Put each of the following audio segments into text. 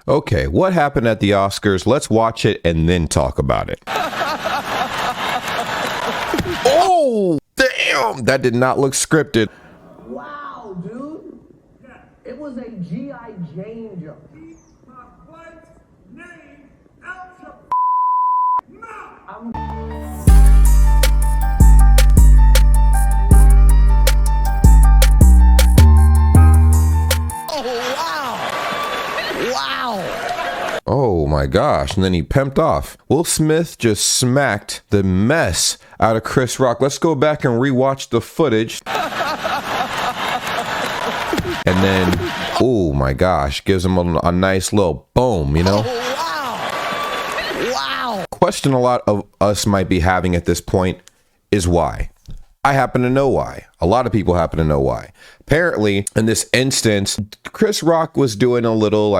Okay, what happened at the Oscars? Let's watch it and then talk about it. Oh, damn! That did not look scripted. Wow, dude. It was a G.I. Jane joke. Keep my wife's name out your mouth. Oh my gosh, and then he pimped off. Will Smith just smacked the mess out of Chris Rock. Let's go back and rewatch the footage. And then, oh my gosh, gives him a nice little boom, you know? Wow. Question a lot of us might be having at this point is why. I happen to know why. A lot of people happen to know why. Apparently, in this instance, Chris Rock was doing a little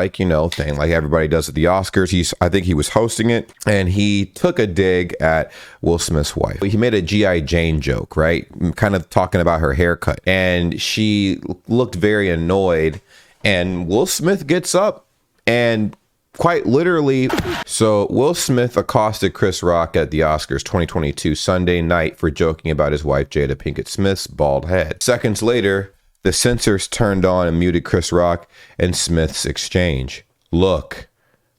thing like everybody does at the Oscars. I think he was hosting it, and he took a dig at Will Smith's wife. He made a G.I. Jane joke, right? Kind of talking about her haircut. And she looked very annoyed, and Will Smith gets up and quite literally. So Will Smith accosted Chris Rock at the Oscars 2022 Sunday night for joking about his wife, Jada Pinkett Smith's bald head. Seconds later, the censors turned on and muted Chris Rock and Smith's exchange. Look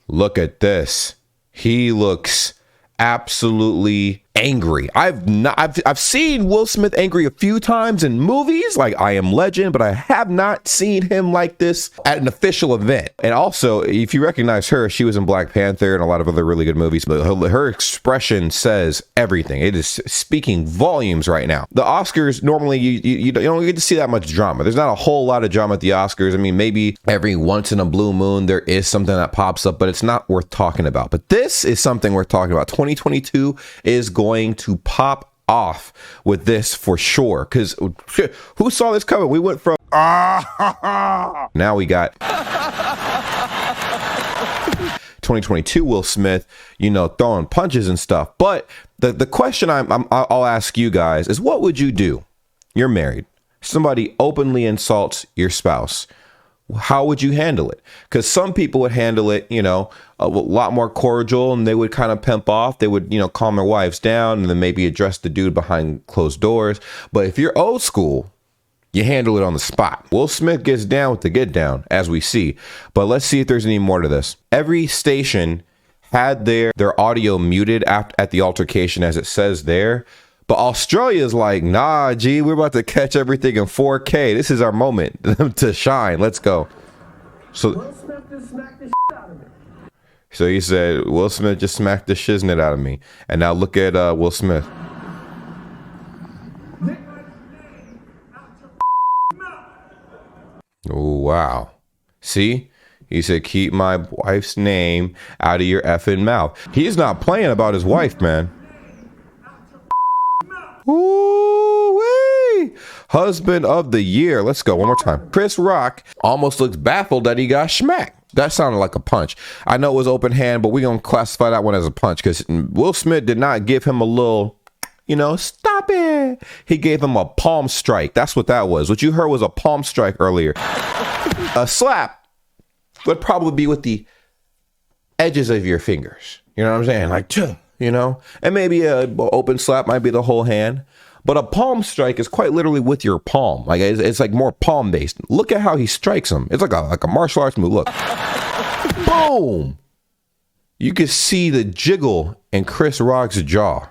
at this. He looks absolutely angry. I've seen Will Smith angry a few times in movies like I Am Legend, but I have not seen him like this at an official event. And also, if you recognize her, she was in Black Panther and a lot of other really good movies, but her expression says everything. It is speaking volumes right now. The Oscars, normally you don't get to see that much drama. There's not a whole lot of drama at the Oscars. I mean, maybe every once in a blue moon there is something that pops up, but it's not worth talking about. But this is something worth talking about. 2022 is going to pop off with this for sure, because who saw this coming? We went from now we got 2022 Will Smith, throwing punches and stuff. But the question I'll ask you guys is, what would you do? You're married. Somebody openly insults your spouse. How would you handle it? Because some people would handle it, a lot more cordial, and they would kind of pimp off. They would, calm their wives down and then maybe address the dude behind closed doors. But if you're old school, you handle it on the spot. Will Smith gets down with the get down, as we see. But let's see if there's any more to this. Every station had their audio muted at the altercation, as it says there. But Australia is like, nah, G, we're about to catch everything in 4K. This is our moment to shine. Let's go. So Will Smith just smacked the shit out of me. So he said, Will Smith just smacked the shiznit out of me. And now look at Will Smith. Oh, wow. See? He said, keep my wife's name out of your effing mouth. He's not playing about his wife, man. Ooh-wee. Husband of the year. Let's go one more time. Chris Rock almost looks baffled that he got smacked. That sounded like a punch. I know it was open hand, but we're going to classify that one as a punch because Will Smith did not give him a little, stop it. He gave him a palm strike. That's what that was. What you heard was a palm strike earlier. A slap would probably be with the edges of your fingers. You know what I'm saying? Like, and maybe a open slap might be the whole hand. But a palm strike is quite literally with your palm. Like it's like more palm based. Look at how he strikes him. It's like a martial arts move. Look, boom. You can see the jiggle in Chris Rock's jaw.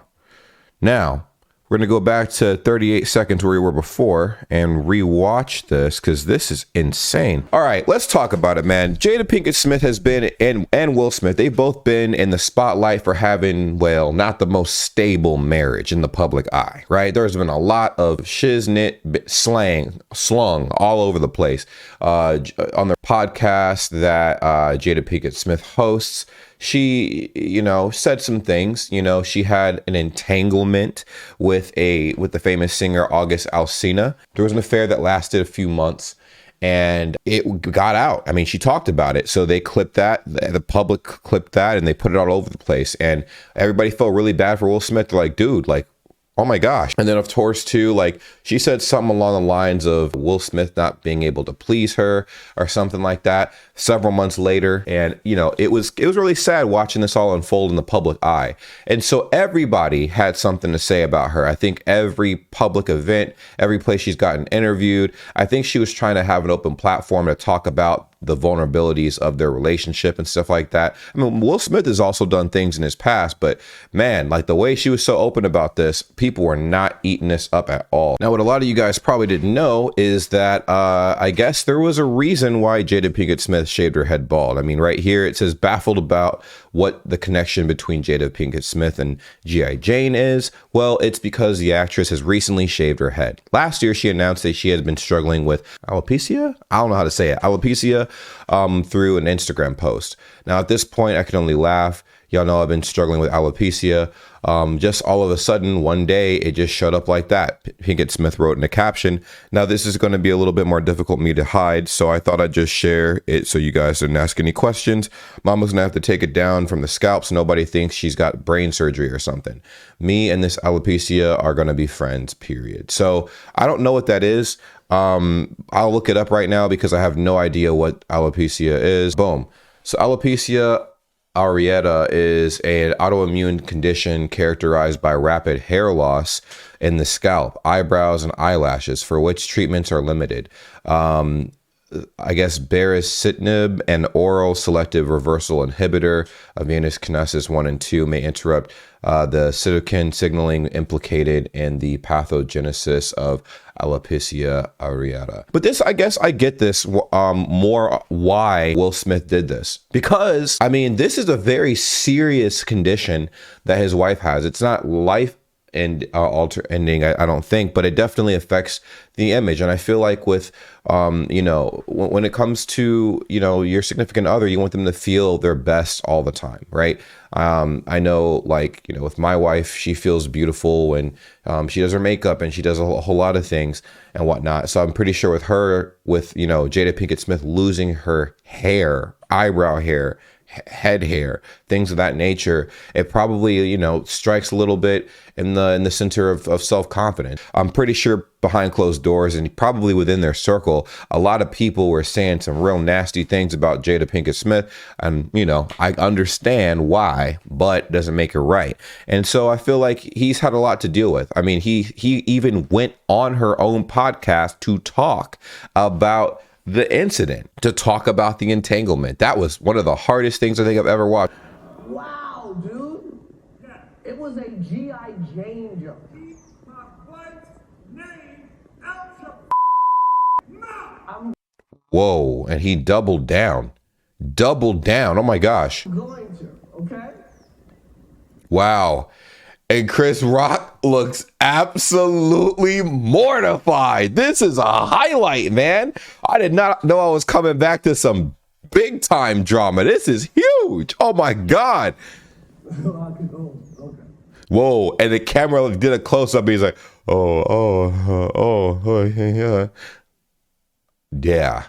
Now we're gonna go back to 38 seconds where we were before and rewatch this because this is insane. All right, let's talk about it, man. Jada Pinkett Smith has been and Will Smith. They've both been in the spotlight for having, well, not the most stable marriage in the public eye, right? There's been a lot of shiznit slung all over the place on their podcast that Jada Pinkett Smith hosts. She, said some things. She had an entanglement with the famous singer August Alsina. There was an affair that lasted a few months and it got out. I mean, she talked about it. So they clipped that. The public clipped that and they put it all over the place. And everybody felt really bad for Will Smith. They're like, dude, like, Oh my gosh. And then of course too, like she said something along the lines of Will Smith not being able to please her or something like that several months later. And you know, it was really sad watching this all unfold in the public eye. And so everybody had something to say about her. I think every public event, every place she's gotten interviewed, I think she was trying to have an open platform to talk about the vulnerabilities of their relationship and stuff like that. I mean, Will Smith has also done things in his past, but man, like the way she was so open about this, people were not eating this up at all. Now, what a lot of you guys probably didn't know is that I guess there was a reason why Jada Pinkett Smith shaved her head bald. I mean, right here it says baffled about what the connection between Jada Pinkett Smith and G.I. Jane is. Well, it's because the actress has recently shaved her head. Last year, she announced that she has been struggling with alopecia. I don't know how to say it. Alopecia through an Instagram post. Now, at this point, I can only laugh. Y'all know I've been struggling with alopecia. Just all of a sudden, one day, it just showed up like that. Pinkett Smith wrote in a caption. Now, this is going to be a little bit more difficult for me to hide, so I thought I'd just share it so you guys didn't ask any questions. Mama's going to have to take it down from the scalp so nobody thinks she's got brain surgery or something. Me and this alopecia are going to be friends, period. So I don't know what that is. I'll look it up right now because I have no idea what alopecia is. Boom. So alopecia areata is an autoimmune condition characterized by rapid hair loss in the scalp, eyebrows, and eyelashes, for which treatments are limited. I guess baricitinib, an oral selective reversal inhibitor of venous kinesis 1 and 2, may interrupt the cytokine signaling implicated in the pathogenesis of alopecia areata. But this, I guess I get this more why Will Smith did this. Because, I mean, this is a very serious condition that his wife has. It's not life and alter ending, I don't think, but it definitely affects the image. And I feel like with, you know, when it comes to, you know, your significant other, you want them to feel their best all the time, right? I know, like, you know, with my wife, she feels beautiful when she does her makeup and she does a whole lot of things and whatnot. So I'm pretty sure with her, with, you know, Jada Pinkett Smith losing her hair, eyebrow hair, head hair, things of that nature, it probably, you know, strikes a little bit in the center of self-confidence. I'm pretty sure behind closed doors and probably within their circle, a lot of people were saying some real nasty things about Jada Pinkett Smith. And, you know, I understand why, but doesn't make it right. And so I feel like he's had a lot to deal with. I mean, he even went on her own podcast to talk about the incident, to talk about the entanglement. That was one of the hardest things I think I've ever watched. Wow, dude. It was a G.I. Jane joke. Keep my wife's name out your mouth. Whoa, and he doubled down. Doubled down. Oh my gosh. I'm going to, okay? Wow. And Chris Rock looks absolutely mortified. This is a highlight, man. I did not know I was coming back to some big time drama. This is huge. Oh my God. Okay. Whoa. And the camera did a close up. He's like, yeah. Yeah.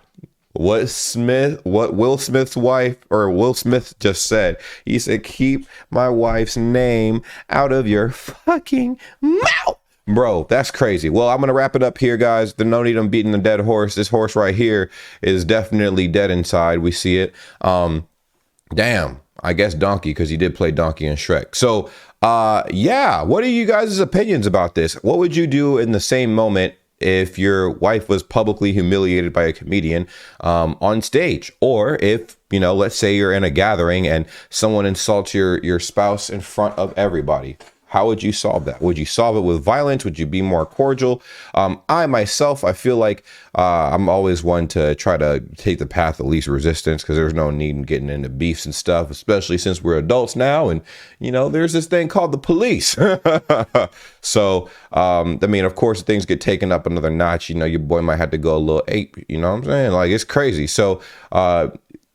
What Will Smith's wife, or Will Smith just said, he said, keep my wife's name out of your fucking mouth. Bro, that's crazy. Well, I'm going to wrap it up here, guys. There's no need on beating the dead horse. This horse right here is definitely dead inside. We see it. Damn, I guess Donkey, because he did play Donkey in Shrek. So, yeah, what are you guys' opinions about this? What would you do in the same moment if your wife was publicly humiliated by a comedian on stage? Or if, you know, let's say you're in a gathering and someone insults your spouse in front of everybody. How would you solve that? Would you solve it with violence? Would you be more cordial? I myself, I feel like I'm always one to try to take the path of least resistance, because there's no need in getting into beefs and stuff, especially since we're adults now. And, you know, there's this thing called the police. So, I mean, of course, things get taken up another notch. You know, your boy might have to go a little ape. You know what I'm saying? Like, it's crazy. So,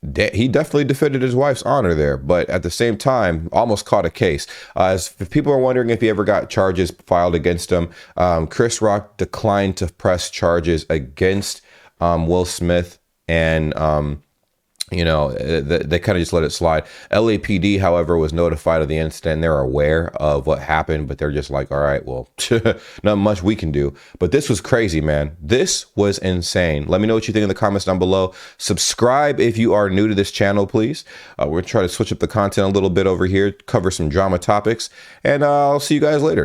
he definitely defended his wife's honor there, but at the same time, almost caught a case. If people are wondering if he ever got charges filed against him, Chris Rock declined to press charges against Will Smith and you know, they kind of just let it slide. LAPD, however, was notified of the incident. They're aware of what happened, but they're just like, all right, well, not much we can do. But this was crazy, man. This was insane. Let me know what you think in the comments down below. Subscribe if you are new to this channel, please. We're going to try to switch up the content a little bit over here, cover some drama topics, and I'll see you guys later.